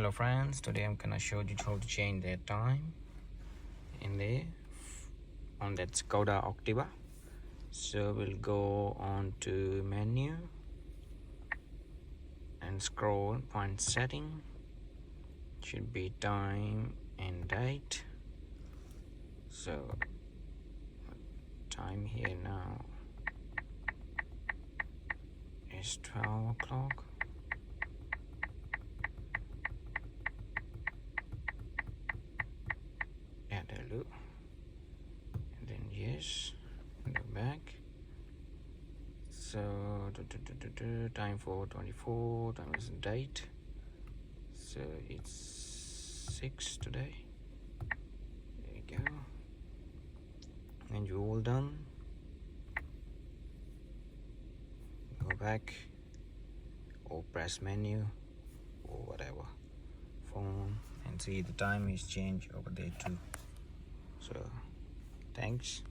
Hello friends, today I'm gonna show you how to change that time in there on that Skoda Octavia. So we'll go on to menu and scroll, find setting, should be time and date. So time here now is 12 o'clock. Add a loop and then yes, go back. So time for 24, time is date, so it's 6 today. There you go, and you're all done. Go back or press menu or whatever phone and see the time is changed over there too. So thanks.